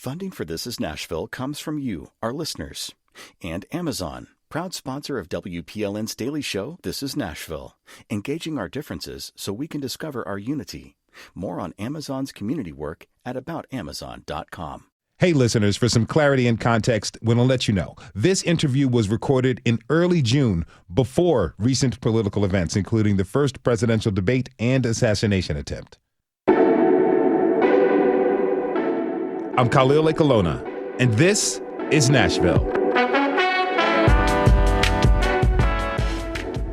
Funding for This Is Nashville comes from you, our listeners, and Amazon, proud sponsor of WPLN's daily show, This Is Nashville, engaging our differences so we can discover our unity. More on Amazon's community work at aboutamazon.com. Hey, listeners, for some clarity and context, we want to let you know this interview was recorded in early June before recent political events, including the first presidential debate and assassination attempt. I'm Khalil Ekalona, and this is Nashville.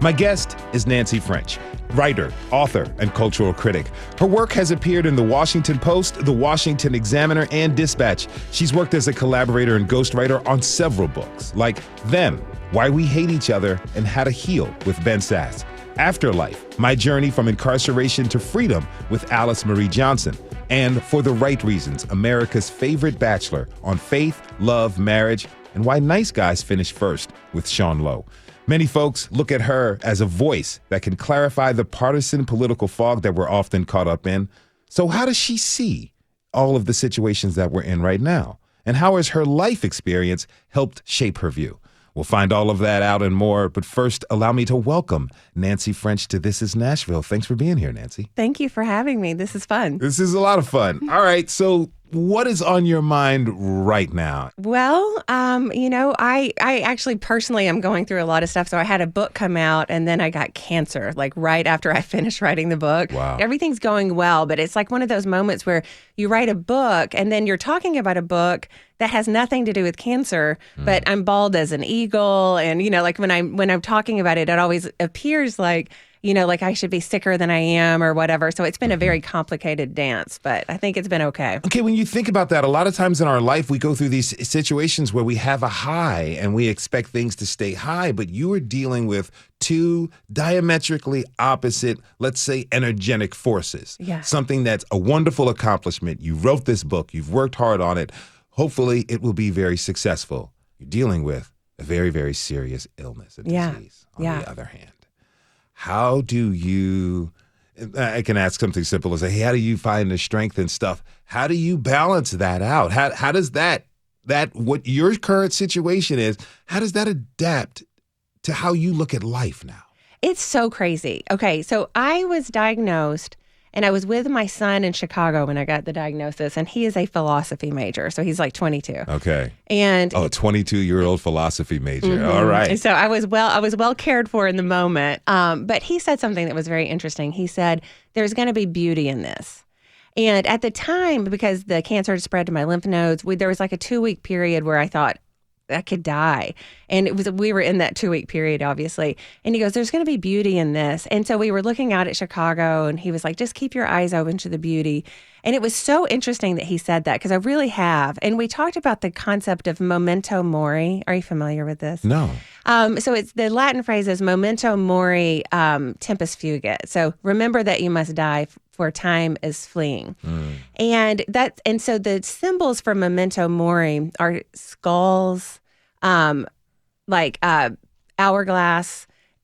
My guest is Nancy French, writer, author, and cultural critic. Her work has appeared in The Washington Post, The Washington Examiner, and Dispatch. She's worked as a collaborator and ghostwriter on several books, like Them, Why We Hate Each Other, and How to Heal with Ben Sass. Afterlife, My Journey from Incarceration to Freedom with Alice Marie Johnson. And For the Right Reasons, America's Favorite Bachelor on faith, love, marriage, and why nice guys finish first with Sean Lowe. Many folks look at her as a voice that can clarify the partisan political fog that we're often caught up in. So how does she see all of the situations that we're in right now? And how has her life experience helped shape her view? We'll find all of that out and more. But first, allow me to welcome Nancy French to This Is Nashville. Thanks for being here, Nancy. Thank you for having me. This is fun. This is a lot of fun. All right. So what is on your mind right now? Well, I actually personally am going through a lot of stuff. So I had a book come out and then I got cancer, like right after I finished writing the book. Wow. Everything's going well, but it's like one of those moments where you write a book and then you're talking about a book that has nothing to do with cancer, but I'm bald as an eagle. And, like when I'm talking about it, it always appears like, like I should be sicker than I am or whatever. So it's been a very complicated dance, but I think it's been okay. Okay, when you think about that, a lot of times in our life, we go through these situations where we have a high and we expect things to stay high, but you are dealing with two diametrically opposite, let's say, energetic forces. Yeah. Something that's a wonderful accomplishment. You wrote this book. You've worked hard on it. Hopefully, it will be very successful. You're dealing with a very, very serious illness, a disease, on the other hand. How do you, I can ask something simple as, hey, how do you find the strength and stuff? How do you balance that out? How does that what your current situation is, how does that adapt to how you look at life now? It's so crazy. Okay, so I was diagnosed and I was with my son in Chicago when I got the diagnosis, and he is a philosophy major. So he's like 22. Okay. And a 22-year-old philosophy major. Mm-hmm. All right. And so I was well cared for in the moment. But he said something that was very interesting. He said, there's going to be beauty in this. And at the time, because the cancer had spread to my lymph nodes, there was like a 2-week period where I thought, I could die. And we were in that 2-week period, obviously. And he goes, there's going to be beauty in this. And so we were looking out at Chicago and he was like, just keep your eyes open to the beauty. And it was so interesting that he said that because I really have. And we talked about the concept of memento mori. Are you familiar with this? No. So it's the Latin phrase is memento mori tempus fugit. So remember that you must die for time is fleeing. And so the symbols for memento mori are skulls, hourglass,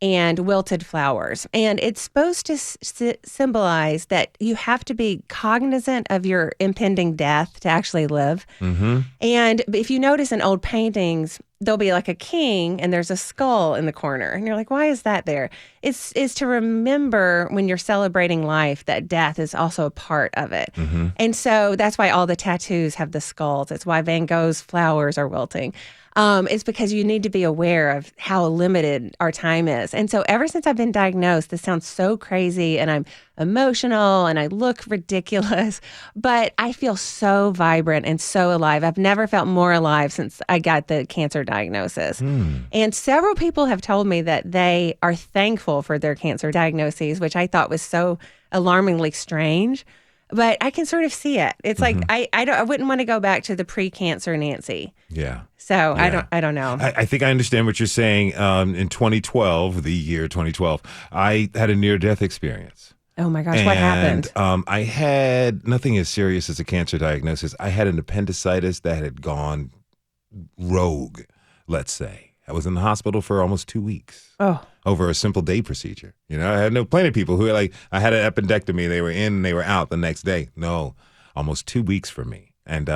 and wilted flowers. And it's supposed to symbolize that you have to be cognizant of your impending death to actually live. Mm-hmm. And if you notice in old paintings, there'll be like a king and there's a skull in the corner. And you're like, why is that there? It's to remember when you're celebrating life that death is also a part of it. Mm-hmm. And so that's why all the tattoos have the skulls. It's why Van Gogh's flowers are wilting. It's because you need to be aware of how limited our time is. And so ever since I've been diagnosed, this sounds so crazy and I'm emotional and I look ridiculous, but I feel so vibrant and so alive. I've never felt more alive since I got the cancer diagnosis. And several people have told me that they are thankful for their cancer diagnoses, which I thought was so alarmingly strange. But I can sort of see it. It's like I wouldn't want to go back to the pre-cancer Nancy. Yeah. So yeah. I don't know. I think I understand what you're saying. In 2012, the year 2012, I had a near-death experience. Oh my gosh, what happened? I had nothing as serious as a cancer diagnosis. I had an appendicitis that had gone rogue, let's say. I was in the hospital for almost 2 weeks. Oh. Over a simple day procedure. I had plenty of people who were like, I had an appendectomy, they were in and they were out the next day. No, almost 2 weeks for me. And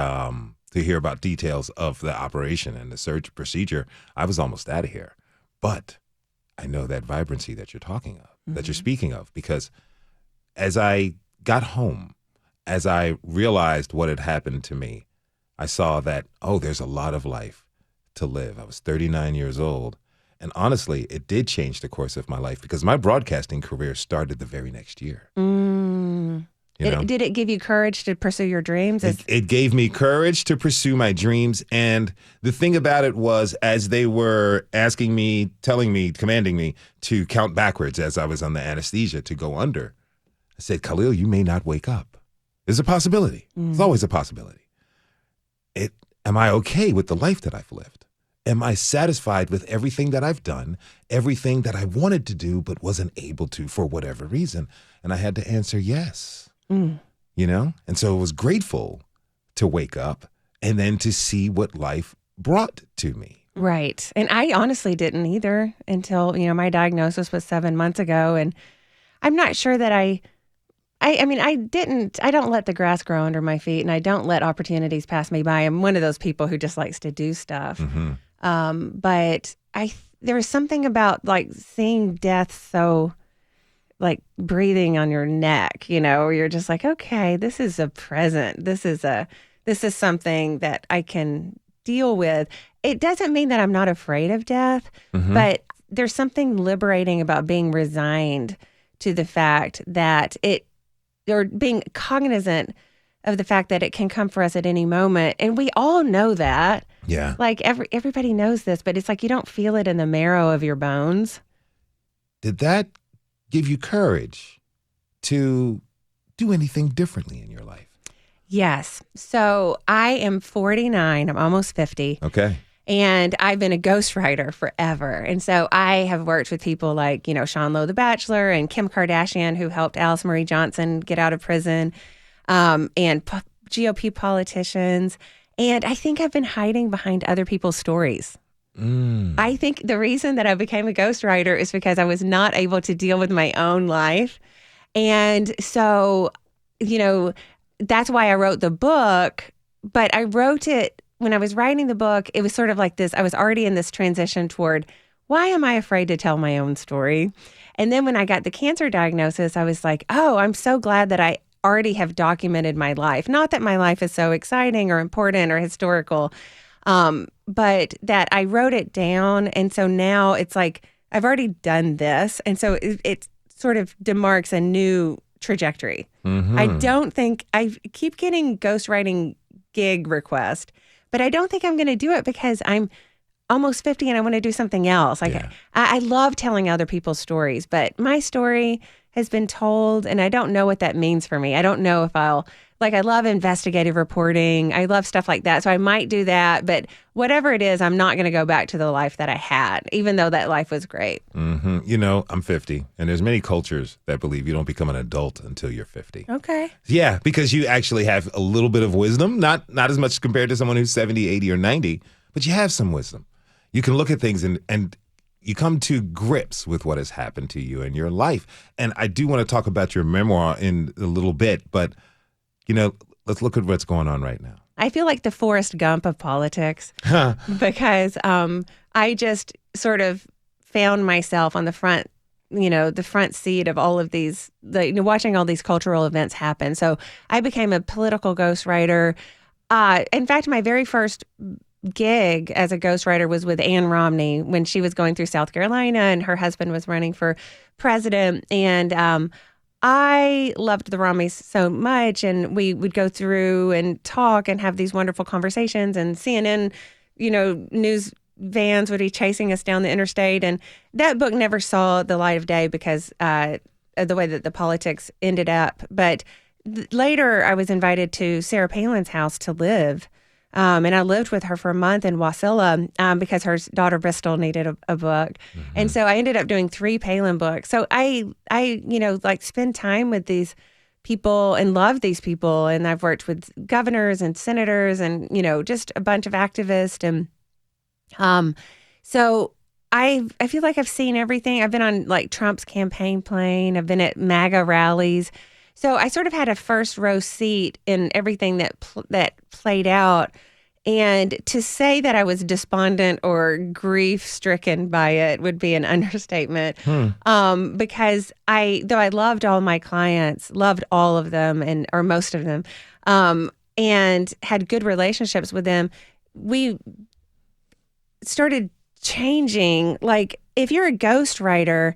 to hear about details of the operation and the surgery procedure, I was almost out of here. But I know that vibrancy that you're talking of, that you're speaking of, because as I got home, as I realized what had happened to me, I saw that, there's a lot of life to live. I was 39 years old. And honestly, it did change the course of my life because my broadcasting career started the very next year. Did it give you courage to pursue your dreams? It gave me courage to pursue my dreams. And the thing about it was, as they were asking me, telling me, commanding me to count backwards as I was on the anesthesia to go under, I said, Khalil, you may not wake up. There's a possibility. There's always a possibility. Am I okay with the life that I've lived? Am I satisfied with everything that I've done, everything that I wanted to do but wasn't able to for whatever reason? And I had to answer yes. And so I was grateful to wake up and then to see what life brought to me. Right. And I honestly didn't either until, my diagnosis was 7 months ago. And I'm not sure that I don't let the grass grow under my feet, and I don't let opportunities pass me by. I'm one of those people who just likes to do stuff. But there was something about like seeing death so like breathing on your neck, where you're just like, okay, this is a present. This is something that I can deal with. It doesn't mean that I'm not afraid of death, but there's something liberating about being resigned to the fact that or being cognizant of the fact that it can come for us at any moment. And we all know that. Yeah. Like everybody knows this, but it's like you don't feel it in the marrow of your bones. Did that give you courage to do anything differently in your life? Yes. So I am 49. I'm almost 50. Okay. And I've been a ghostwriter forever. And so I have worked with people like, Sean Lowe, the Bachelor, and Kim Kardashian, who helped Alice Marie Johnson get out of prison, and GOP politicians. And I think I've been hiding behind other people's stories. I think the reason that I became a ghostwriter is because I was not able to deal with my own life. And so, that's why I wrote the book. But I wrote it when I was writing the book, it was sort of like this. I was already in this transition toward, why am I afraid to tell my own story? And then when I got the cancer diagnosis, I was like, I'm so glad that I already have documented my life. Not that my life is so exciting or important or historical, but that I wrote it down. And so now it's like, I've already done this. And so it sort of demarks a new trajectory. I don't think, I keep getting ghostwriting gig requests, but I don't think I'm going to do it because I'm almost 50 and I want to do something else. Like I love telling other people's stories, but my story has been told and I don't know what that means for me. I don't know if I love investigative reporting. I love stuff like that. So I might do that, but whatever it is, I'm not going to go back to the life that I had, even though that life was great. I'm 50 and there's many cultures that believe you don't become an adult until you're 50. Okay. Yeah, because you actually have a little bit of wisdom, not as much compared to someone who's 70, 80, or 90, but you have some wisdom. You can look at things and you come to grips with what has happened to you in your life. And I do want to talk about your memoir in a little bit, but let's look at what's going on right now. I feel like the Forrest Gump of politics because I just sort of found myself on the front seat of all of these, watching all these cultural events happen. So I became a political ghostwriter. In fact, my very first gig as a ghostwriter was with Ann Romney when she was going through South Carolina and her husband was running for president. And I loved the Romneys so much, and we would go through and talk and have these wonderful conversations, and CNN, news vans would be chasing us down the interstate. And that book never saw the light of day because of the way that the politics ended up. But later I was invited to Sarah Palin's house to live. And I lived with her for a month in Wasilla because her daughter Bristol needed a book. And so I ended up doing 3 Palin books. So I spend time with these people and love these people. And I've worked with governors and senators and, just a bunch of activists. And so I feel like I've seen everything. I've been on like Trump's campaign plane. I've been at MAGA rallies. So I sort of had a first row seat in everything that played out. And to say that I was despondent or grief-stricken by it would be an understatement. Because though I loved all my clients, loved all of them or most of them, and had good relationships with them, we started changing. Like, if you're a ghostwriter,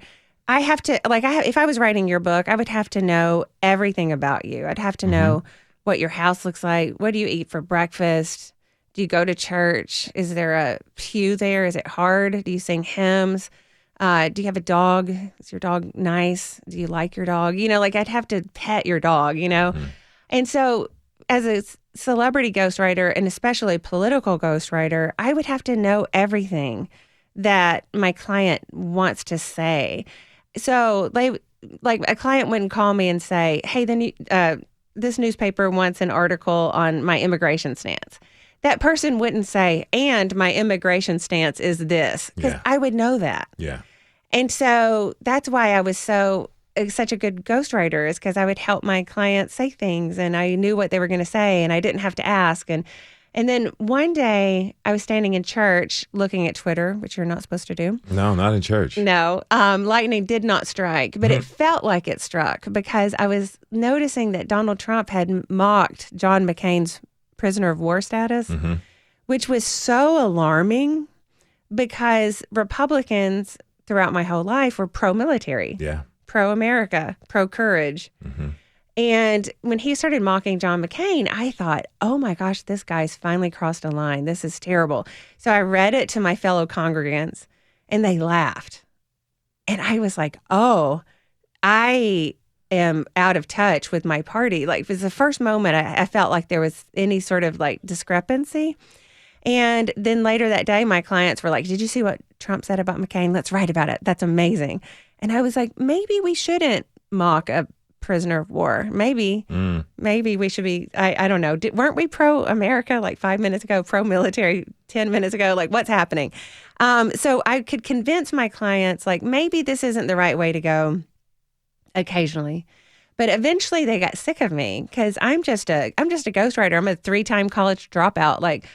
I have to, if I was writing your book, I would have to know everything about you. I'd have to know what your house looks like. What do you eat for breakfast? Do you go to church? Is there a pew there? Is it hard? Do you sing hymns? Do you have a dog? Is your dog nice? Do you like your dog? I'd have to pet your dog, And so as a celebrity ghostwriter, and especially political ghostwriter, I would have to know everything that my client wants to say. So a client wouldn't call me and say, hey, this newspaper wants an article on my immigration stance. That person wouldn't say, and my immigration stance is this, because I would know that. Yeah. And so that's why I was such a good ghostwriter, is because I would help my clients say things, and I knew what they were going to say, and I didn't have to ask. And then one day I was standing in church looking at Twitter, which you're not supposed to do. No, not in church. No. Lightning did not strike, but it felt like it struck, because I was noticing that Donald Trump had mocked John McCain's prisoner of war status, which was so alarming, because Republicans throughout my whole life were pro-military, pro-America, pro-courage. And when he started mocking John McCain, I thought, oh my gosh, this guy's finally crossed a line. This is terrible. So I read it to my fellow congregants, and they laughed. And I was like, oh, I am out of touch with my party. Like, it was the first moment I felt like there was any sort of discrepancy. And then later that day, my clients were like, did you see what Trump said about McCain? Let's write about it. That's amazing. And I was like, maybe we shouldn't mock a prisoner of war. Maybe we should be, I don't know. Weren't we pro-America 5 minutes ago, pro-military 10 minutes ago? What's happening? So I could convince my clients, maybe this isn't the right way to go occasionally. But eventually they got sick of me, because I'm just a ghostwriter. I'm a 3-time college dropout.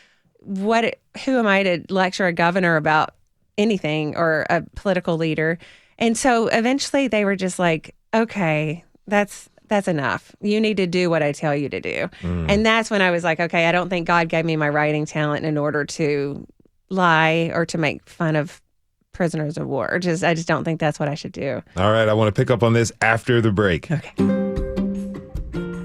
Who am I to lecture a governor about anything, or a political leader? And so eventually they were just like, okay, that's enough. You need to do what I tell you to do. And that's when I was like, okay, I don't think God gave me my writing talent in order to lie or to make fun of prisoners of war. I just don't think that's what I should do. All right, I want to pick up on this after the break. Okay.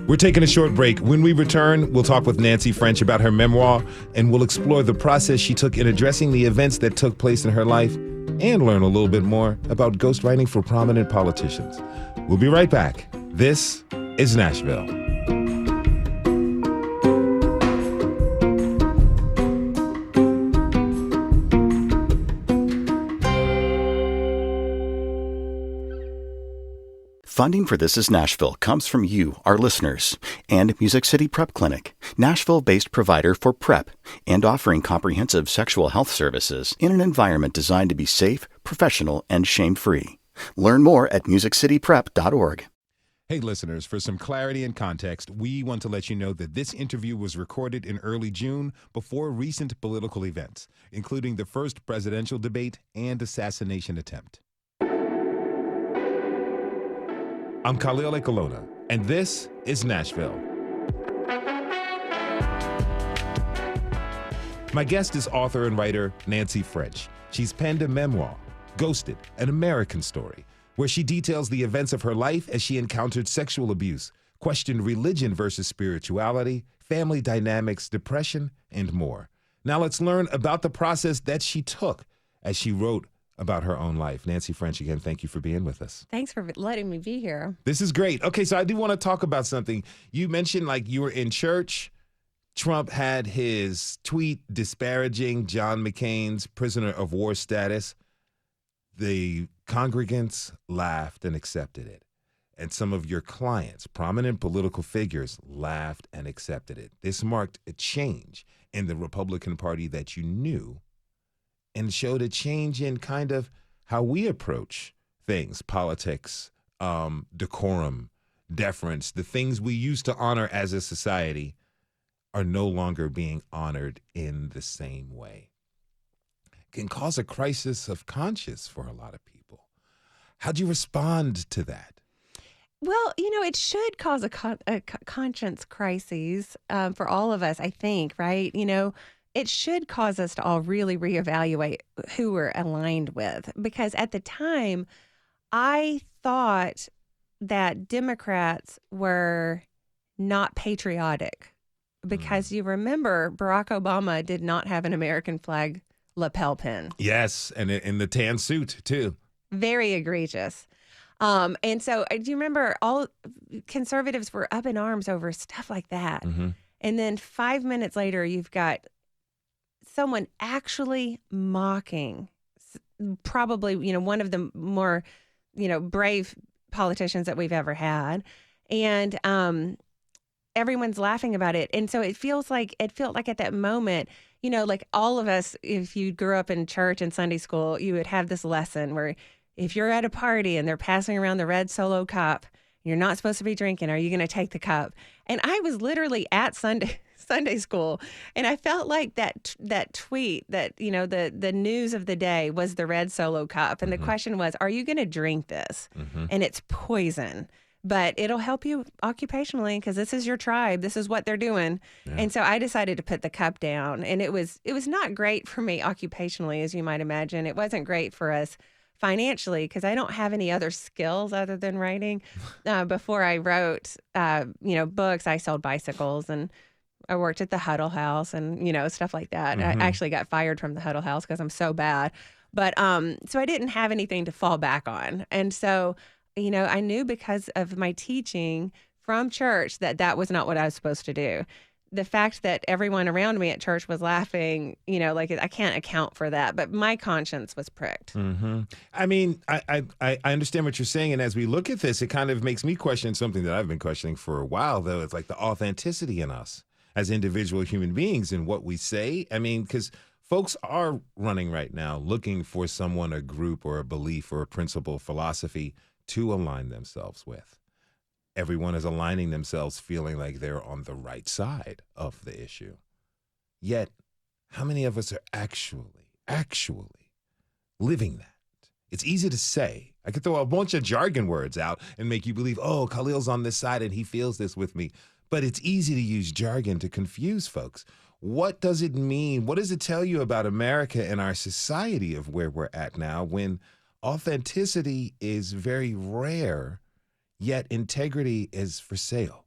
We're taking a short break. When we return, we'll talk with Nancy French about her memoir, and we'll explore the process she took in addressing the events that took place in her life, and learn a little bit more about ghostwriting for prominent politicians. We'll be right back. This is Nashville. Funding for This is Nashville comes from you, our listeners, and Music City Prep Clinic, Nashville-based provider for PrEP, and offering comprehensive sexual health services in an environment designed to be safe, professional, and shame-free. Learn more at musiccityprep.org. Hey, listeners, for some clarity and context, we want to let you know that this interview was recorded in early June before recent political events, including the first presidential debate and assassination attempt. I'm Khalil Ekolona, and this is Nashville. My guest is author and writer Nancy French. She's penned a memoir, Ghosted, an American Story, where she details the events of her life as she encountered sexual abuse, questioned religion versus spirituality, family dynamics, depression, and more. Now let's learn about the process that she took as she wrote about her own life. Nancy French, again, thank you for being with us. Thanks for letting me be here. This is great. Okay, so I do want to talk about something. You mentioned you were in church. Trump had his tweet disparaging John McCain's prisoner of war status. The congregants laughed and accepted it. And some of your clients, prominent political figures, laughed and accepted it. This marked a change in the Republican Party that you knew, and showed a change in kind of how we approach things, politics, decorum, deference, the things we used to honor as a society are no longer being honored in the same way. It can cause a crisis of conscience for a lot of people. How'd you respond to that? Well, it should cause a conscience crisis for all of us, I think, right? It should cause us to all really reevaluate who we're aligned with. Because at the time, I thought that Democrats were not patriotic. Because you remember, Barack Obama did not have an American flag lapel pin. Yes, and in the tan suit, too. Very egregious. And so do you remember all conservatives were up in arms over stuff like that? Mm-hmm. And then 5 minutes later, you've got someone actually mocking probably, one of the more, brave politicians that we've ever had. And everyone's laughing about it. And so it felt like at that moment, like all of us, if you grew up in church and Sunday school, you would have this lesson where if you're at a party and they're passing around the red Solo cup, you're not supposed to be drinking. Are you going to take the cup? And I was literally at Sunday school, and I felt like that tweet that, the news of the day was the red Solo cup. And the question was, are you going to drink this? And it's poison, but it'll help you occupationally because this is your tribe. This is what they're doing. Yeah. And so I decided to put the cup down, and it was not great for me occupationally, as you might imagine. It wasn't great for us financially because I don't have any other skills other than writing. Before I wrote, books, I sold bicycles and I worked at the Huddle House and, stuff like that. I actually got fired from the Huddle House because I'm so bad. But so I didn't have anything to fall back on. And so, I knew because of my teaching from church that was not what I was supposed to do. The fact that everyone around me at church was laughing, I can't account for that, but my conscience was pricked. Mm-hmm. I mean, I understand what you're saying. And as we look at this, it kind of makes me question something that I've been questioning for a while, though. It's like the authenticity in us as individual human beings and what we say. I mean, because folks are running right now looking for someone, a group or a belief or a principle, philosophy to align themselves with. Everyone is aligning themselves feeling like they're on the right side of the issue. Yet, how many of us are actually living that? It's easy to say. I could throw a bunch of jargon words out and make you believe, oh, Khalil's on this side and he feels this with me. But it's easy to use jargon to confuse folks. What does it mean? What does it tell you about America and our society of where we're at now when authenticity is very rare, yet integrity is for sale?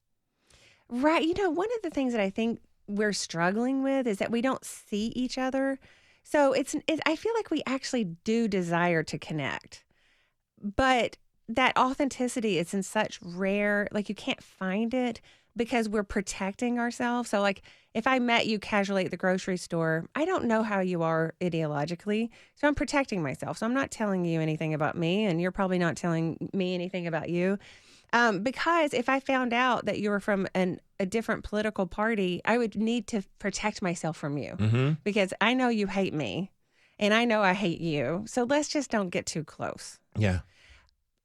Right. One of the things that I think we're struggling with is that we don't see each other. So I feel like we actually do desire to connect, but that authenticity is in such rare, like you can't find it because we're protecting ourselves. So like if I met you casually at the grocery store, I don't know how you are ideologically. So I'm protecting myself. So I'm not telling you anything about me, and you're probably not telling me anything about you. Because if I found out that you were from a different political party, I would need to protect myself from you because I know you hate me and I know I hate you. So let's just don't get too close. Yeah.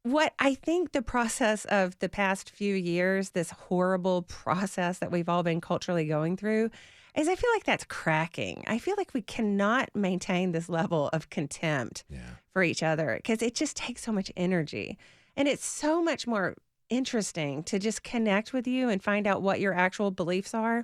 What I think the process of the past few years, this horrible process that we've all been culturally going through, is I feel like that's cracking. I feel like we cannot maintain this level of contempt for each other because it just takes so much energy. And it's so much more interesting to just connect with you and find out what your actual beliefs are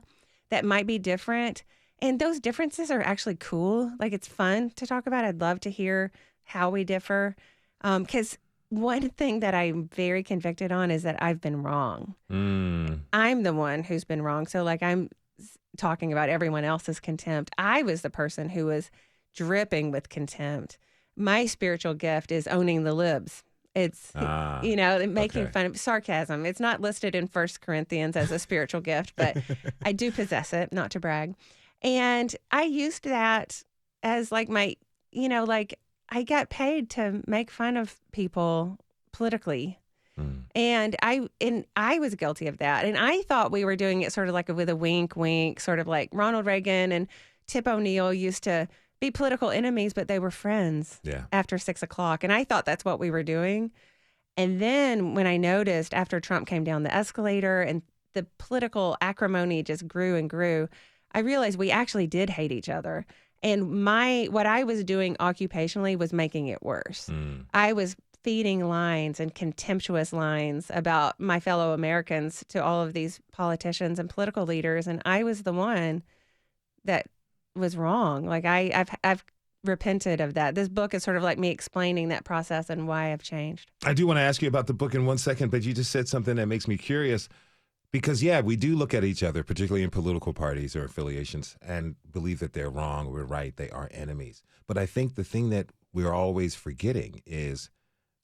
that might be different. And those differences are actually cool. Like it's fun to talk about. I'd love to hear how we differ. Because one thing that I'm very convicted on is that I've been wrong. I'm the one who's been wrong. So like I'm talking about everyone else's contempt. I was the person who was dripping with contempt. My spiritual gift is owning the libs. It's, making fun of sarcasm. It's not listed in 1 Corinthians as a spiritual gift, but I do possess it, not to brag. And I used that as like my, I got paid to make fun of people politically. And I was guilty of that. And I thought we were doing it sort of like with a wink, sort of like Ronald Reagan and Tip O'Neill used to be political enemies, but they were friends after 6 o'clock. And I thought that's what we were doing. And then when I noticed after Trump came down the escalator and the political acrimony just grew and grew, I realized we actually did hate each other. And what I was doing occupationally was making it worse. I was feeding lines and contemptuous lines about my fellow Americans to all of these politicians and political leaders, and I was the one that was wrong. Like I've repented of that. This book is sort of like me explaining that process and why I've changed. I do want to ask you about the book in 1 second, but you just said something that makes me curious because, yeah, we do look at each other, particularly in political parties or affiliations, and believe that they're wrong, we're right, they are enemies. But I think the thing that we're always forgetting is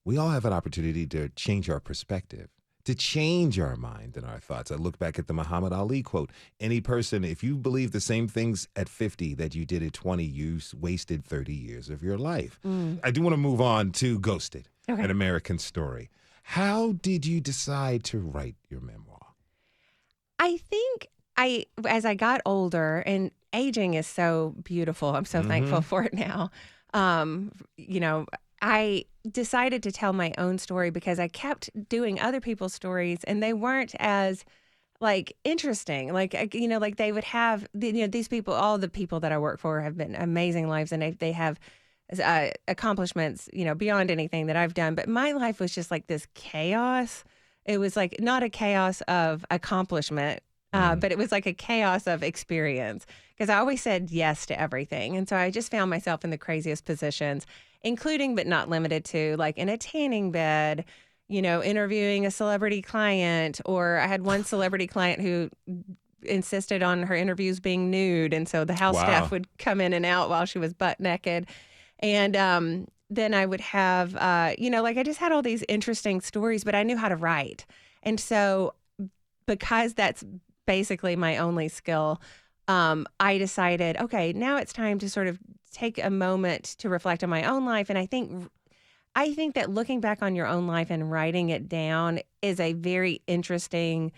we all have an opportunity to change our perspective, to change our mind and our thoughts. I look back at the Muhammad Ali quote, any person, if you believe the same things at 50 that you did at 20, you wasted 30 years of your life. I do want to move on to Ghosted, an American Story. How did you decide to write your memoir? I think as I got older, and aging is so beautiful, I'm so thankful for it now. I decided to tell my own story because I kept doing other people's stories and they weren't as interesting. They would have, these people, all the people that I work for have been amazing lives and they have accomplishments, beyond anything that I've done. But my life was just like this chaos. It was like not a chaos of accomplishment, but it was like a chaos of experience because I always said yes to everything. And so I just found myself in the craziest positions, including but not limited to like in a tanning bed, interviewing a celebrity client, or I had one celebrity client who insisted on her interviews being nude. And so the house staff would come in and out while she was butt naked. And then I would have, I just had all these interesting stories, but I knew how to write. And so because that's basically my only skill, I decided, okay, now it's time to sort of take a moment to reflect on my own life. And I think that looking back on your own life and writing it down is a very interesting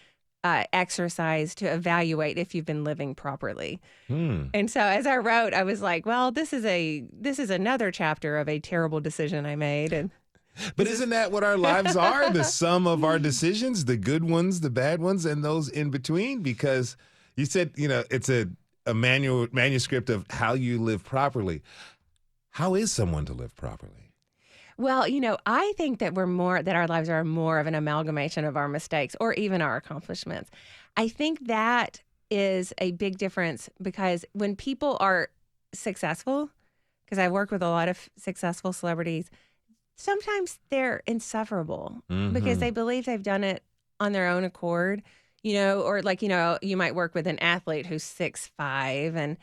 exercise to evaluate if you've been living properly. And so as I wrote, I was like, well, this is another chapter of a terrible decision I made. But isn't that what our lives are? The sum of our decisions, the good ones, the bad ones, and those in between? Because you said, it's a manuscript of how you live properly. How is someone to live properly? Well, I think that that our lives are more of an amalgamation of our mistakes or even our accomplishments. I think that is a big difference because when people are successful, because I work with a lot of successful celebrities, sometimes they're insufferable because they believe they've done it on their own accord, or you might work with an athlete who's 6'5" and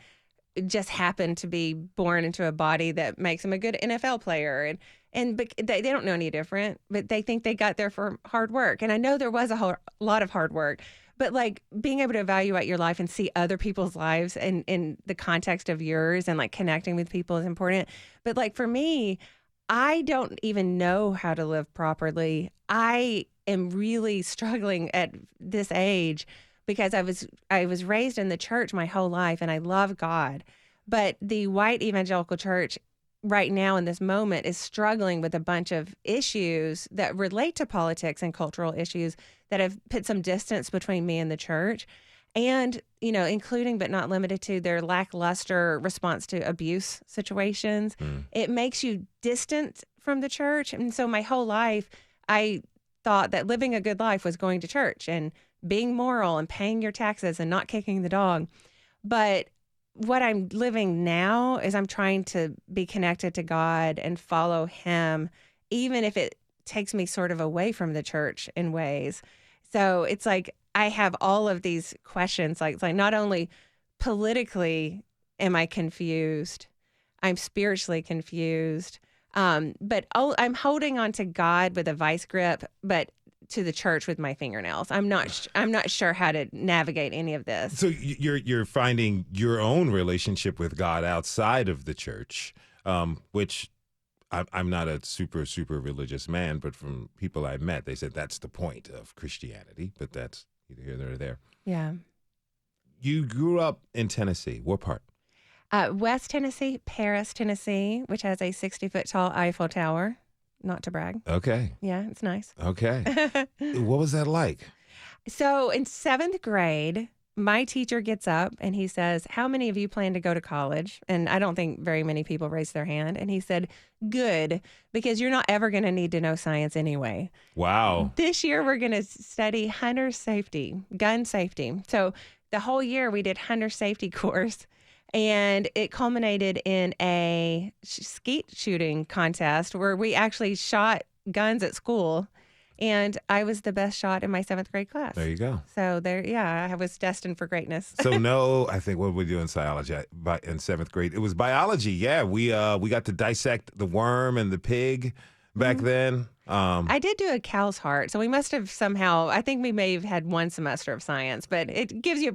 just happened to be born into a body that makes him a good NFL player. But they don't know any different, but they think they got there for hard work. And I know there was a lot of hard work, but being able to evaluate your life and see other people's lives and in the context of yours and connecting with people is important. But for me, I don't even know how to live properly. I am really struggling at this age because I was raised in the church my whole life and I love God. But the white evangelical church right now in this moment is struggling with a bunch of issues that relate to politics and cultural issues that have put some distance between me and the church. And, including but not limited to their lackluster response to abuse situations. It makes you distant from the church. And so my whole life, I thought that living a good life was going to church and being moral and paying your taxes and not kicking the dog. But what I'm living now is I'm trying to be connected to God and follow Him, even if it takes me sort of away from the church in ways. So it's like I have all of these questions, like not only politically am I confused, I'm spiritually confused, but I'm holding on to God with a vice grip, but to the church with my fingernails. I'm not sure how to navigate any of this. So you're finding your own relationship with God outside of the church, which I'm not a super religious man, but from people I've met, they said that's the point of Christianity. But that's either here or there. Yeah. You grew up in Tennessee. What part? West Tennessee, Paris, Tennessee, which has a 60-foot tall Eiffel Tower. Not to brag. Okay. Yeah, it's nice. Okay. What was that like? So in 7th grade, my teacher gets up and he says, "How many of you plan to go to college?" And I don't think very many people raised their hand. And he said, "Good, because you're not ever going to need to know science anyway." Wow. This year, we're going to study hunter safety, gun safety. So the whole year we did hunter safety course, and it culminated in a skeet shooting contest where we actually shot guns at school. And I was the best shot in my 7th grade class. There you go. So I was destined for greatness. So no, I think what did we do in biology in 7th grade? It was biology. Yeah, we got to dissect the worm and the pig back then. I did do a cow's heart, so we must have somehow. I think we may have had one semester of science, but it gives you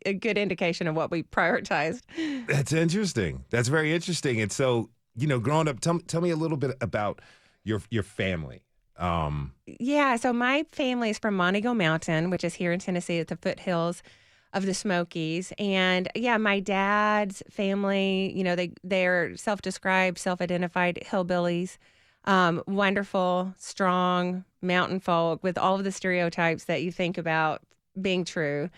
a good indication of what we prioritized. That's interesting. That's very interesting. And so, growing up, tell me a little bit about your family. Yeah, so my family is from Montego Mountain, which is here in Tennessee at the foothills of the Smokies. And yeah, my dad's family, they're self-described, self-identified hillbillies, wonderful, strong mountain folk with all of the stereotypes that you think about being true.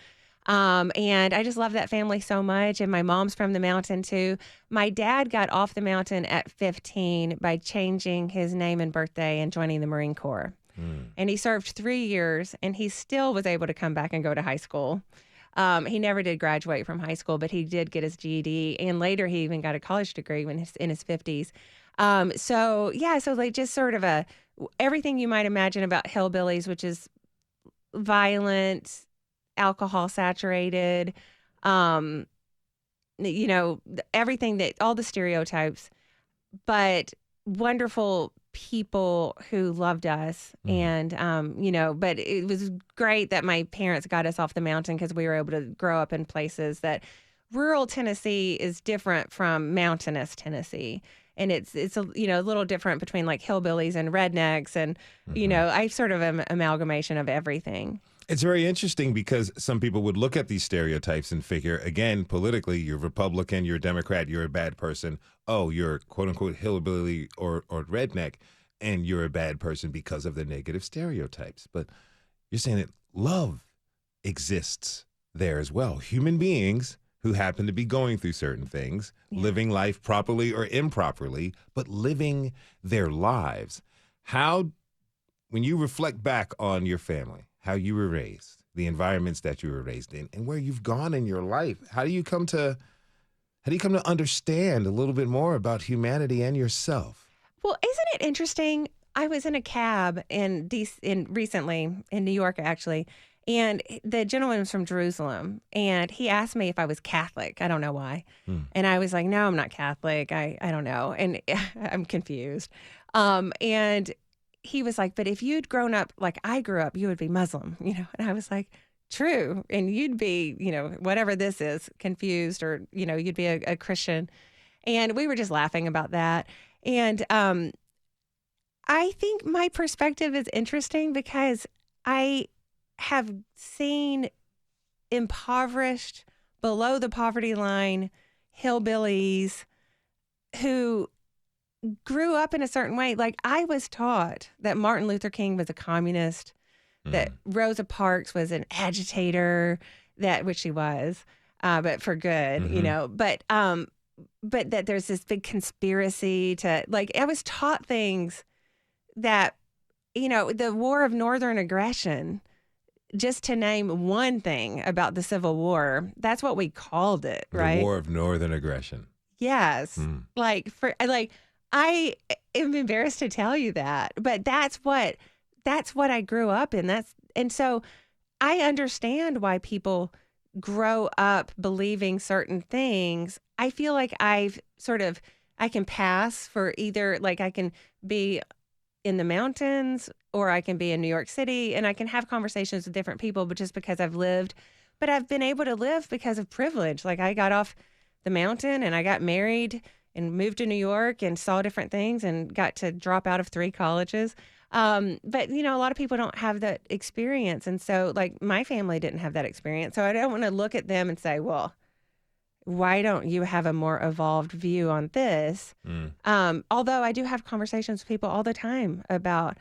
And I just love that family so much. And my mom's from the mountain too. My dad got off the mountain at 15 by changing his name and birthday and joining the Marine Corps. And he served 3 years, and he still was able to come back and go to high school. He never did graduate from high school, but he did get his GED. And later he even got a college degree when in his 50s. So like just sort of everything you might imagine about hillbillies, which is violent, alcohol saturated, everything all the stereotypes, but wonderful people who loved us. And, but it was great that my parents got us off the mountain because we were able to grow up in places that rural Tennessee is different from mountainous Tennessee. And it's a little different between like hillbillies and rednecks. And, I sort of am amalgamation of everything. It's very interesting because some people would look at these stereotypes and figure, again, politically, you're Republican, you're a Democrat, you're a bad person. Oh, you're quote unquote hillbilly or redneck, and you're a bad person because of the negative stereotypes. But you're saying that love exists there as well. Human beings who happen to be going through certain things, living life properly or improperly, but living their lives. How, when you reflect back on your family, how you were raised, the environments that you were raised in, and where you've gone in your life, how do you come to understand a little bit more about humanity and yourself? Well, isn't it interesting? I was in a cab recently in New York, actually, and the gentleman was from Jerusalem, and he asked me if I was Catholic. I don't know why. And I was like, no, I'm not Catholic. I don't know. And I'm confused. And he was like, but if you'd grown up like I grew up, you would be Muslim, And I was like, true. And you'd be, whatever this is, confused, or, you'd be a Christian. And we were just laughing about that. And I think my perspective is interesting because I have seen impoverished, below the poverty line hillbillies who grew up in a certain way. Like I was taught that Martin Luther King was a communist, that Rosa Parks was an agitator, which she was, but for good, but that there's this big conspiracy to, like, I was taught things that, the War of Northern Aggression, just to name one thing about the Civil War, that's what we called it, right? The War of Northern Aggression. Yes. I am embarrassed to tell you that, but that's what I grew up in. And so I understand why people grow up believing certain things. I feel like I can pass for either, like I can be in the mountains or I can be in New York City, and I can have conversations with different people, but just because I've lived, but I've been able to live because of privilege. Like I got off the mountain and I got married and moved to New York and saw different things and got to drop out of 3 colleges. But, a lot of people don't have that experience. And so, like, my family didn't have that experience. So I don't want to look at them and say, well, why don't you have a more evolved view on this? Although I do have conversations with people all the time about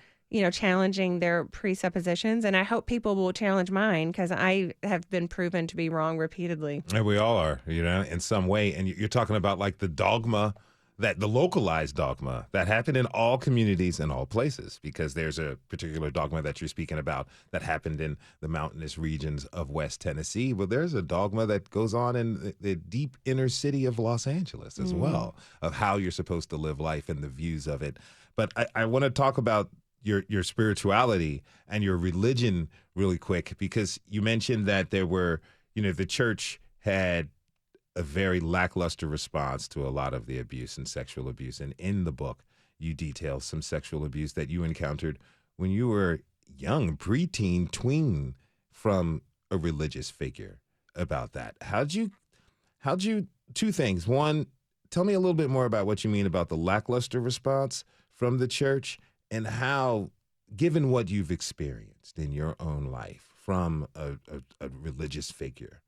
challenging their presuppositions. And I hope people will challenge mine because I have been proven to be wrong repeatedly. And we all are, in some way. And you're talking about like the dogma, the localized dogma that happened in all communities and all places, because there's a particular dogma that you're speaking about that happened in the mountainous regions of West Tennessee. Well, there's a dogma that goes on in the deep inner city of Los Angeles as well, of how you're supposed to live life and the views of it. But I want to talk about your spirituality and your religion really quick, because you mentioned that there were, the church had a very lackluster response to a lot of the abuse and sexual abuse. And in the book, you detail some sexual abuse that you encountered when you were young, preteen, tween, from a religious figure about that. How'd you, two things. One, tell me a little bit more about what you mean about the lackluster response from the church, and how, given what you've experienced in your own life from a religious figure,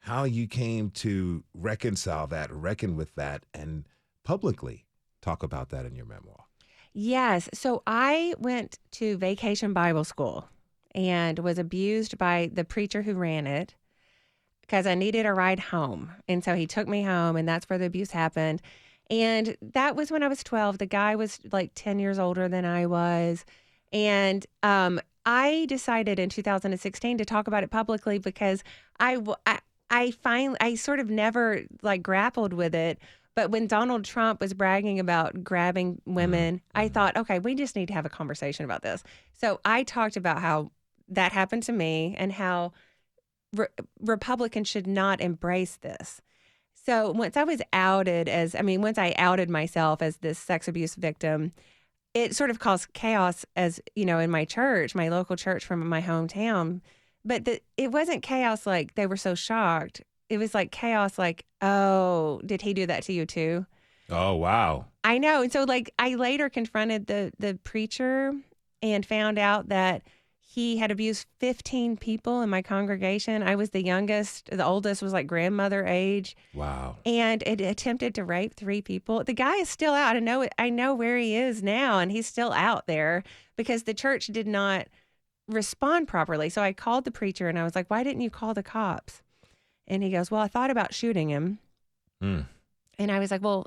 how you came to reconcile that, reckon with that, and publicly talk about that in your memoir. Yes. So I went to Vacation Bible School and was abused by the preacher who ran it because I needed a ride home. And so he took me home, and that's where the abuse happened. And that was when I was 12. The guy was like 10 years older than I was. And I decided in 2016 to talk about it publicly because I sort of never like grappled with it. But when Donald Trump was bragging about grabbing women, I thought, okay, we just need to have a conversation about this. So I talked about how that happened to me and how Republicans should not embrace this. So once I outed myself as this sex abuse victim, it sort of caused chaos as, in my church, my local church from my hometown. But it wasn't chaos like they were so shocked. It was like chaos like, oh, did he do that to you too? Oh, wow. I know. And so like I later confronted the preacher and found out that he had abused 15 people in my congregation. I was the youngest. The oldest was like grandmother age. Wow. And it attempted to rape 3 people. The guy is still out. I know where he is now, and he's still out there because the church did not respond properly. So I called the preacher and I was like, why didn't you call the cops? And he goes, well, I thought about shooting him. And I was like, well,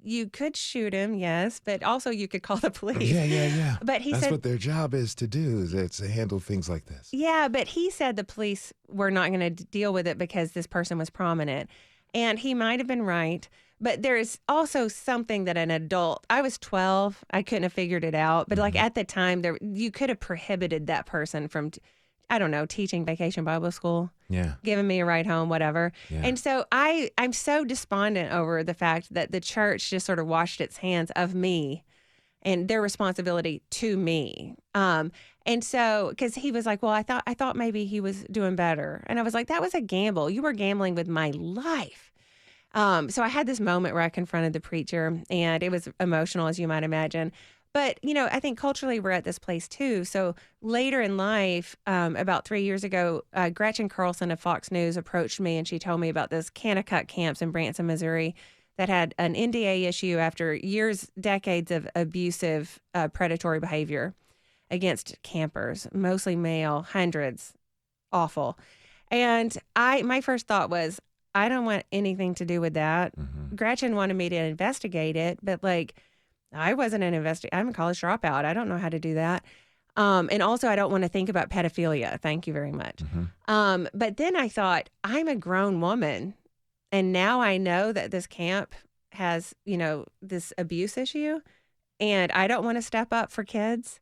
you could shoot him, yes, but also you could call the police. Yeah. But he That's said, what their job is to do, is to handle things like this. Yeah, but he said the police were not going to deal with it because this person was prominent. And he might have been right. But there's also something that an adult, I was 12, I couldn't have figured it out. But like at the time, you could have prohibited that person from, I don't know, teaching Vacation Bible School. Yeah. Giving me a ride home, whatever. Yeah. And so I'm so despondent over the fact that the church just sort of washed its hands of me and their responsibility to me. And so, because he was like, well, I thought maybe he was doing better. And I was like, that was a gamble. You were gambling with my life. So I had this moment where I confronted the preacher, and it was emotional, as you might imagine. But, I think culturally we're at this place too. So later in life, about 3 years ago, Gretchen Carlson of Fox News approached me, and she told me about this Kanakuk camps in Branson, Missouri that had an NDA issue after decades of abusive predatory behavior against campers, mostly male, hundreds, awful. And my first thought was, I don't want anything to do with that. Gretchen wanted me to investigate it, but I wasn't an investigator. I'm a college dropout. I don't know how to do that. And also, I don't want to think about pedophilia. Thank you very much. But then I thought, I'm a grown woman. And now I know that this camp has, this abuse issue. And I don't want to step up for kids.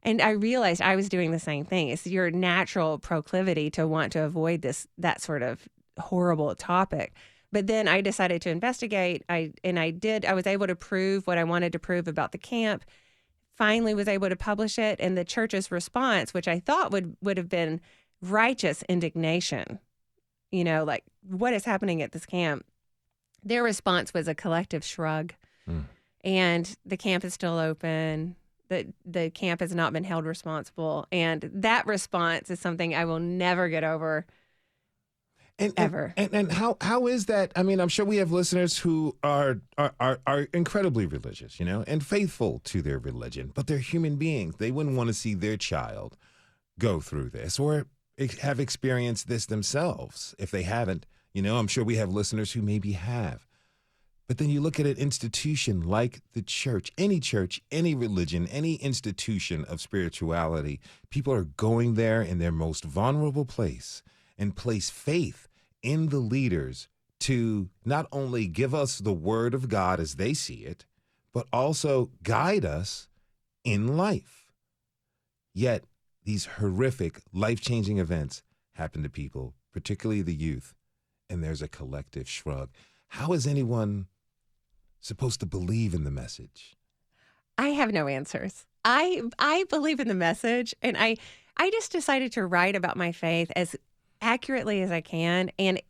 And I realized I was doing the same thing. It's your natural proclivity to want to avoid that sort of horrible topic. But then I decided to investigate. I was able to prove what I wanted to prove about the camp. Finally was able to publish it. And the church's response, which I thought would have been righteous indignation, what is happening at this camp? Their response was a collective shrug. And the camp is still open. The camp has not been held responsible. And that response is something I will never get over. ever. And how is that? I mean, I'm sure we have listeners who are incredibly religious, and faithful to their religion, but they're human beings. They wouldn't want to see their child go through this or have experienced this themselves. If they haven't, I'm sure we have listeners who maybe have. But then you look at an institution like the church, any religion, any institution of spirituality, people are going there in their most vulnerable place and place faith in the leaders to not only give us the word of God as they see it, but also guide us in life. Yet these horrific, life-changing events happen to people, particularly the youth, and there's a collective shrug. How is anyone supposed to believe in the message? I have no answers. I believe in the message, and I just decided to write about my faith as accurately as I can, and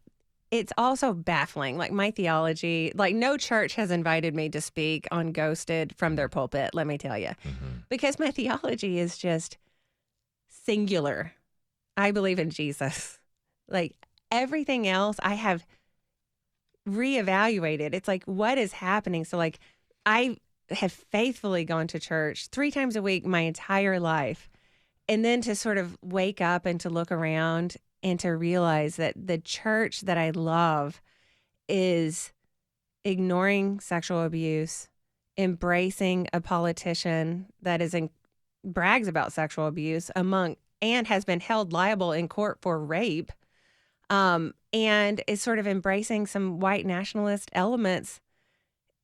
it's also baffling. Like my theology, like no church has invited me to speak on Ghosted from their pulpit, let me tell you, because my theology is just singular. I believe in Jesus. Like everything else I have reevaluated. It's like, what is happening? So like I have faithfully gone to church 3 times a week my entire life. And then to sort of wake up and to look around and to realize that the church that I love is ignoring sexual abuse, embracing a politician that brags about sexual abuse and has been held liable in court for rape, and is sort of embracing some white nationalist elements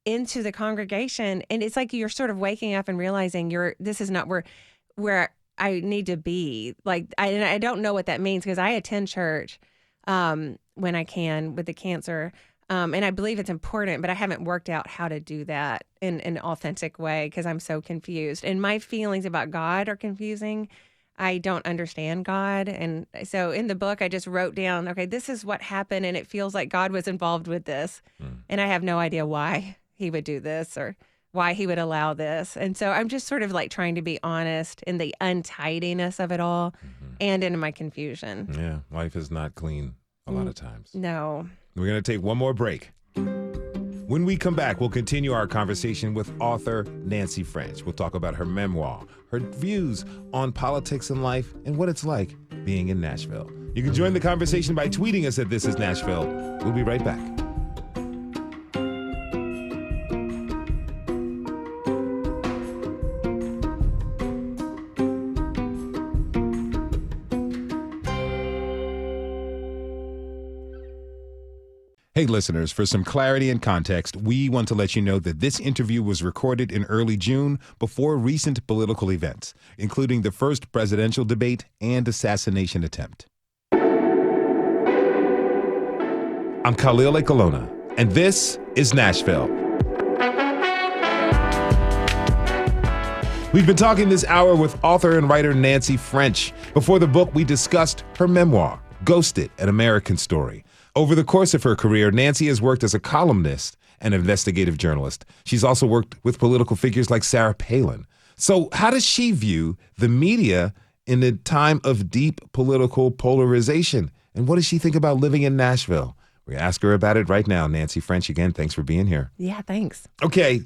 into the congregation. And it's like you're sort of waking up and realizing this is not where I need to be. Like, I don't know what that means because I attend church when I can with the cancer. And I believe it's important, but I haven't worked out how to do that in an authentic way because I'm so confused. And my feelings about God are confusing. I don't understand God. And so in the book, I just wrote down, okay, this is what happened. And it feels like God was involved with this. And I have no idea why he would do this or why he would allow this. And so I'm just sort of like trying to be honest in the untidiness of it all and in my confusion. Yeah, life is not clean a lot of times. No. We're going to take one more break. When we come back, we'll continue our conversation with author Nancy French. We'll talk about her memoir, her views on politics and life, and what it's like being in Nashville. You can join the conversation by tweeting us at This Is Nashville. We'll be right back. Hey, listeners, for some clarity and context, we want to let you know that this interview was recorded in early June before recent political events, including the first presidential debate and assassination attempt. I'm Khalil Ekalona, and this is Nashville. We've been talking this hour with author and writer Nancy French. Before the book, we discussed her memoir, Ghosted, An American Story. Over the course of her career, Nancy has worked as a columnist and investigative journalist. She's also worked with political figures like Sarah Palin. So how does she view the media in a time of deep political polarization? And what does she think about living in Nashville? We're going to ask her about it right now. Nancy French, again, thanks for being here. Yeah, thanks. Okay,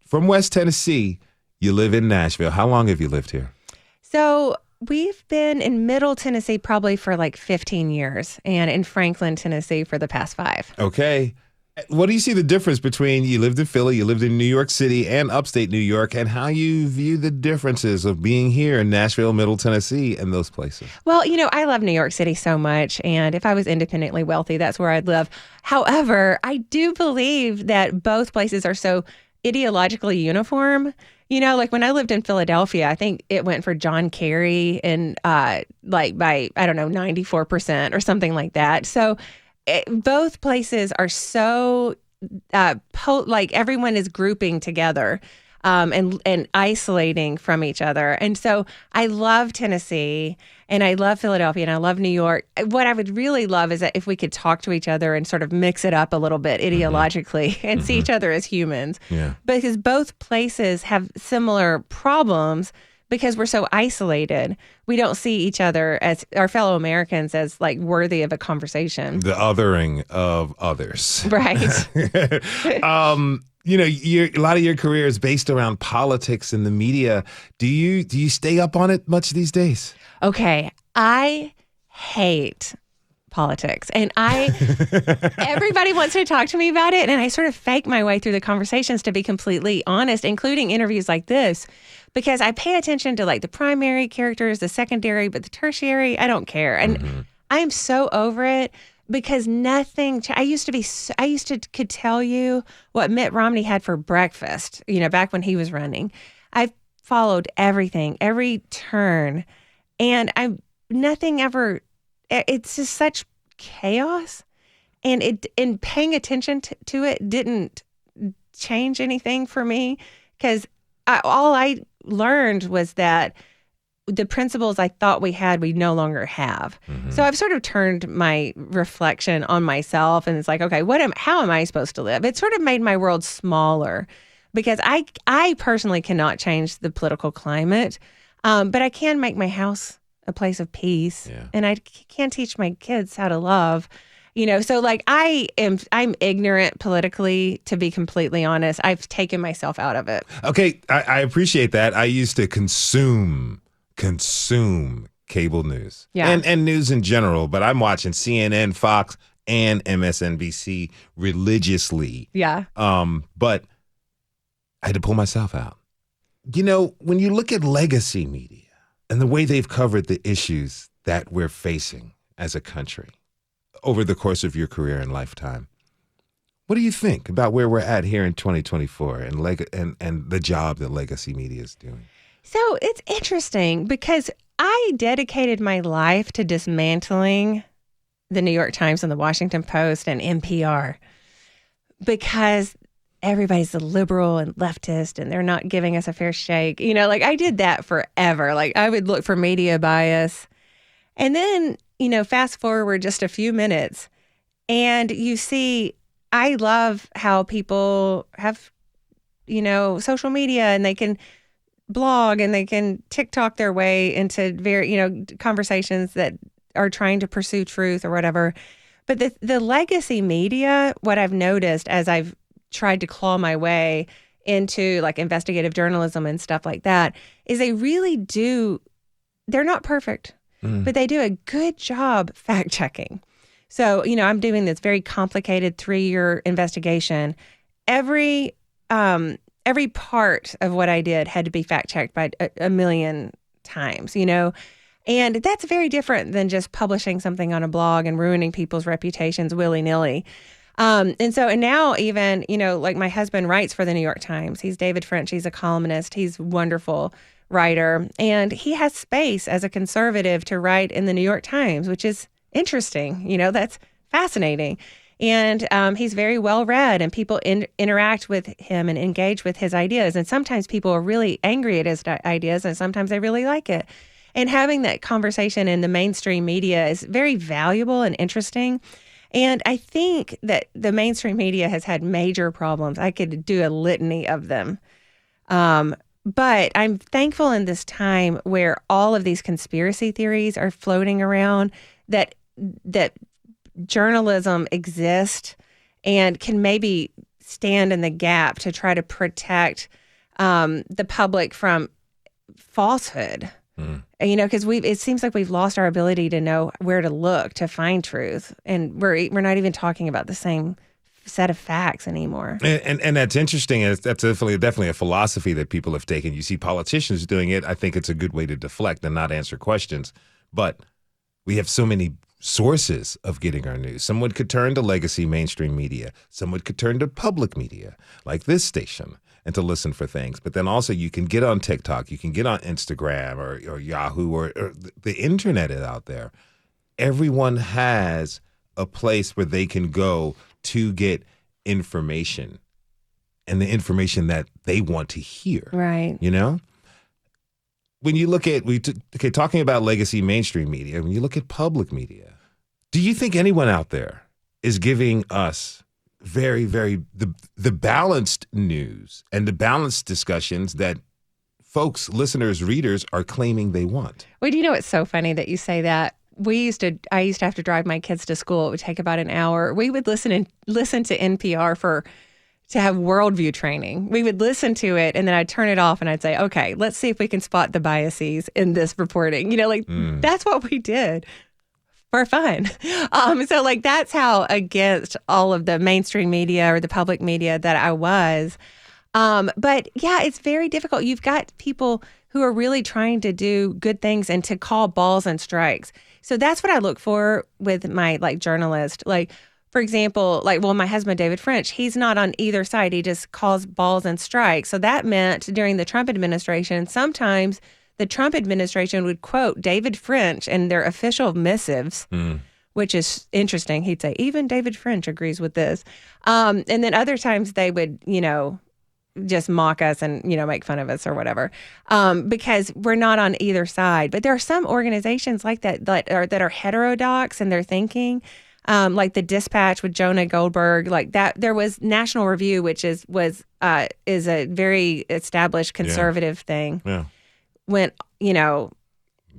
from West Tennessee, you live in Nashville. How long have you lived here? So we've been in Middle Tennessee probably for like 15 years and in Franklin, Tennessee for the past 5. Okay. What do you see the difference between you lived in Philly, you lived in New York City and upstate New York, and how you view the differences of being here in Nashville, Middle Tennessee, and those places? Well, I love New York City so much, and if I was independently wealthy, that's where I'd live. However, I do believe that both places are so ideologically uniform. Like when I lived in Philadelphia, I think it went for John Kerry and like by, 94% or something like that. So both places are so like everyone is grouping together and isolating from each other. And so I love Tennessee and I love Philadelphia and I love New York. What I would really love is that if we could talk to each other and sort of mix it up a little bit ideologically and see each other as humans. Yeah. Because both places have similar problems, because we're so isolated. We don't see each other as our fellow Americans as like worthy of a conversation. The othering of others. Right. A lot of your career is based around politics and the media. Do you stay up on it much these days? Okay. I hate politics. And everybody wants to talk to me about it. And I sort of fake my way through the conversations, to be completely honest, including interviews like this, because I pay attention to like the primary characters, the secondary, but the tertiary, I don't care. And I'm so over it because nothing, I used to could tell you what Mitt Romney had for breakfast, back when he was running. I've followed everything, every turn, and nothing ever. It's just such chaos, and paying attention to it didn't change anything for me, because all I learned was that the principles I thought we had, we no longer have. So I've sort of turned my reflection on myself, and it's like, okay, how am I supposed to live? It sort of made my world smaller, because I personally cannot change the political climate, but I can make my house a place of peace. Yeah. And I can't teach my kids how to love, so like I'm ignorant politically, to be completely honest. I've taken myself out of it. Okay. I appreciate that. I used to consume cable news and news in general, but I'm watching CNN, Fox, and MSNBC religiously. Yeah. But I had to pull myself out. When you look at legacy media, and the way they've covered the issues that we're facing as a country over the course of your career and lifetime, what do you think about where we're at here in 2024 and the job that legacy media is doing? So it's interesting, because I dedicated my life to dismantling the New York Times and the Washington Post and NPR, because everybody's a liberal and leftist and they're not giving us a fair shake. Like I did that forever. Like I would look for media bias. And then, fast forward just a few minutes and you see, I love how people have, social media, and they can blog and they can TikTok their way into very, conversations that are trying to pursue truth or whatever. But the legacy media, what I've noticed as I've tried to claw my way into like investigative journalism and stuff like that, is they're not perfect, but they do a good job fact checking. So, I'm doing this very complicated 3-year investigation. Every part of what I did had to be fact checked by a million times, and that's very different than just publishing something on a blog and ruining people's reputations willy-nilly. And now even, like my husband writes for the New York Times. He's David French. He's a columnist. He's a wonderful writer. And he has space as a conservative to write in the New York Times, which is interesting. That's fascinating. And he's very well read, and people interact with him and engage with his ideas. And sometimes people are really angry at his ideas, and sometimes they really like it. And having that conversation in the mainstream media is very valuable and interesting. And I think that the mainstream media has had major problems. I could do a litany of them. But I'm thankful in this time where all of these conspiracy theories are floating around, that journalism exists and can maybe stand in the gap to try to protect the public from falsehood. Because it seems like we've lost our ability to know where to look to find truth, and we're not even talking about the same set of facts anymore. And that's interesting. That's definitely a philosophy that people have taken. You see politicians doing it. I think it's a good way to deflect and not answer questions. But we have so many sources of getting our news. Someone could turn to legacy mainstream media. Someone could turn to public media like this station and to listen for things. But then also you can get on TikTok, you can get on Instagram or Yahoo or the internet is out there. Everyone has a place where they can go to get information, and the information that they want to hear. Right. When you look at, talking about legacy mainstream media, when you look at public media, do you think anyone out there is giving us very, very the balanced news and the balanced discussions that folks, listeners, readers are claiming they want. Well, do you know it's so funny that you say that? I used to have to drive my kids to school. It would take about an hour. We would listen to NPR to have worldview training. We would listen to it, and then I'd turn it off, and I'd say, okay, let's see if we can spot the biases in this reporting. That's what we did for fun. So that's how against all of the mainstream media or the public media that I was. But yeah, it's very difficult. You've got people who are really trying to do good things and to call balls and strikes. So that's what I look for with my journalist. For example, my husband, David French, he's not on either side. He just calls balls and strikes. So that meant during the Trump administration, sometimes the Trump administration would quote David French in their official missives, which is interesting. He'd say, even David French agrees with this. And then other times they would, just mock us and, make fun of us or whatever, because we're not on either side. But there are some organizations like that that are heterodox in their thinking. Like the Dispatch with Jonah Goldberg, like that. There was National Review, which is a very established conservative thing. Yeah.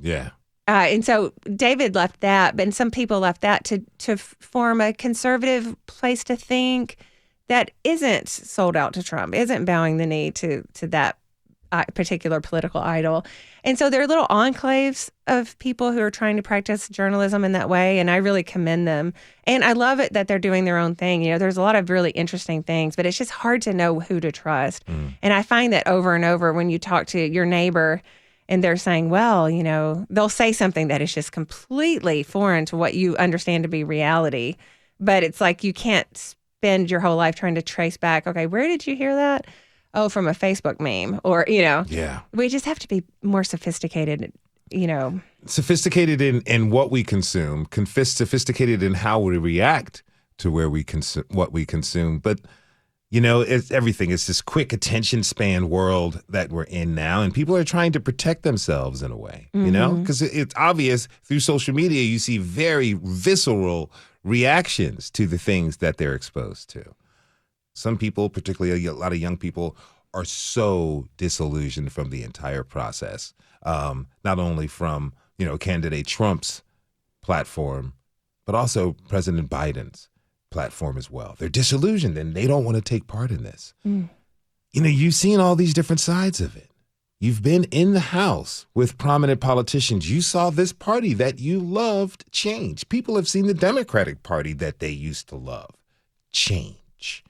Yeah. And so David left that, and some people left that to form a conservative place to think that isn't sold out to Trump, isn't bowing the knee to that particular political idol. And so there are little enclaves of people who are trying to practice journalism in that way, and I really commend them. And I love it that they're doing their own thing. There's a lot of really interesting things, but it's just hard to know who to trust. And I find that over and over when you talk to your neighbor and they're saying, well, they'll say something that is just completely foreign to what you understand to be reality. But it's like you can't spend your whole life trying to trace back, okay, where did you hear that? Oh, from a Facebook meme or, Yeah. We just have to be more sophisticated, Sophisticated in what we consume, sophisticated in how we react to what we consume. But, it's everything. It's this quick attention span world that we're in now. And people are trying to protect themselves in a way, because it's obvious through social media, you see very visceral reactions to the things that they're exposed to. Some people, particularly a lot of young people, are so disillusioned from the entire process, not only from, candidate Trump's platform, but also President Biden's platform as well. They're disillusioned and they don't want to take part in this. You've seen all these different sides of it. You've been in the House with prominent politicians. You saw this party that you loved change. People have seen the Democratic Party that they used to love change.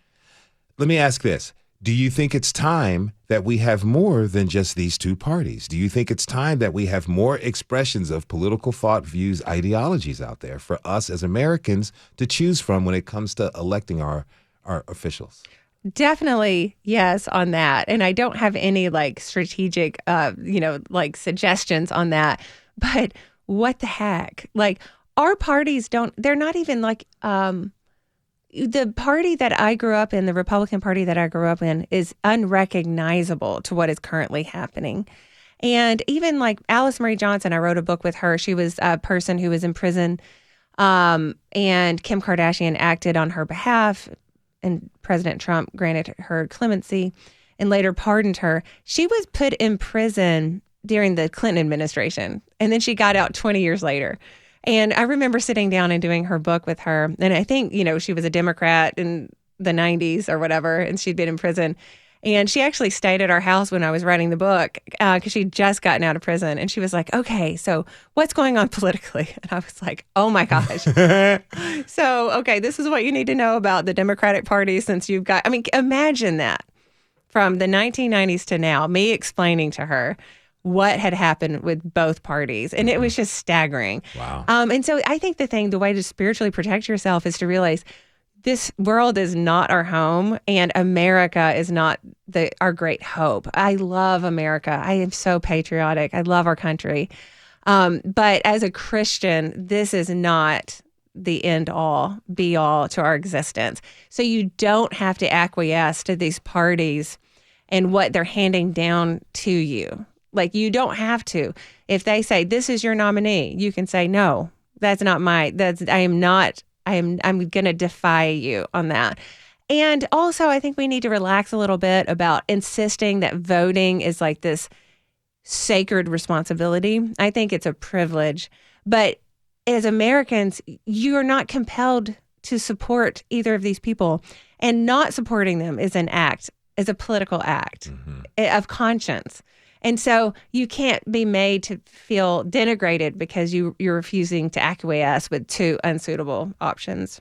Let me ask this. Do you think it's time that we have more than just these two parties? Do you think it's time that we have more expressions of political thought, views, ideologies out there for us as Americans to choose from when it comes to electing our officials? Definitely yes on that. And I don't have any strategic, suggestions on that. But what the heck? Our parties they're not even the party that I grew up in, the Republican Party that I grew up in, is unrecognizable to what is currently happening. And even Alice Marie Johnson, I wrote a book with her. She was a person who was in prison, and Kim Kardashian acted on her behalf, and President Trump granted her clemency and later pardoned her. She was put in prison during the Clinton administration, and then she got out 20 years later. And I remember sitting down and doing her book with her. And I think, she was a Democrat in the 90s or whatever, and she'd been in prison. And she actually stayed at our house when I was writing the book because she'd just gotten out of prison. And she was like, okay, so what's going on politically? And I was like, oh my gosh. So, okay, this is what you need to know about the Democratic Party since you've got, imagine that from the 1990s to now, me explaining to her what had happened with both parties. And it was just staggering. Wow. And so I think the way to spiritually protect yourself is to realize this world is not our home and America is not our great hope. I love America. I am so patriotic. I love our country. But as a Christian, this is not the end all, be all to our existence. So you don't have to acquiesce to these parties and what they're handing down to you. You don't have to. If they say, this is your nominee, you can say, no, that's not I'm going to defy you on that. And also, I think we need to relax a little bit about insisting that voting is this sacred responsibility. I think it's a privilege. But as Americans, you are not compelled to support either of these people. And not supporting them is a political act of conscience. And so you can't be made to feel denigrated because you're refusing to acquiesce with two unsuitable options.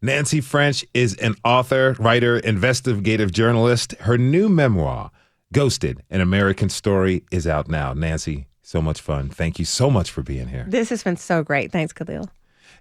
Nancy French is an author, writer, investigative journalist. Her new memoir, Ghosted, An American Story, is out now. Nancy, so much fun. Thank you so much for being here. This has been so great. Thanks, Khalil.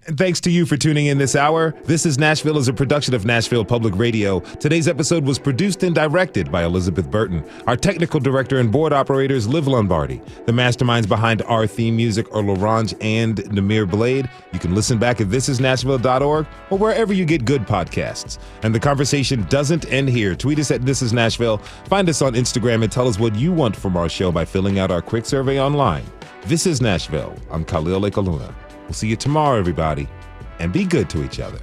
And thanks to you for tuning in this hour. This is Nashville is a production of Nashville Public Radio. Today's episode was produced and directed by Elizabeth Burton. Our technical director and board operator is Liv Lombardi. The masterminds behind our theme music are Laurent and Namir Blade. You can listen back at thisisnashville.org or wherever you get good podcasts. And the conversation doesn't end here. Tweet us at This Is Nashville. Find us on Instagram and tell us what you want from our show by filling out our quick survey online. This is Nashville. I'm Khalil Ekaluna. We'll see you tomorrow, everybody, and be good to each other.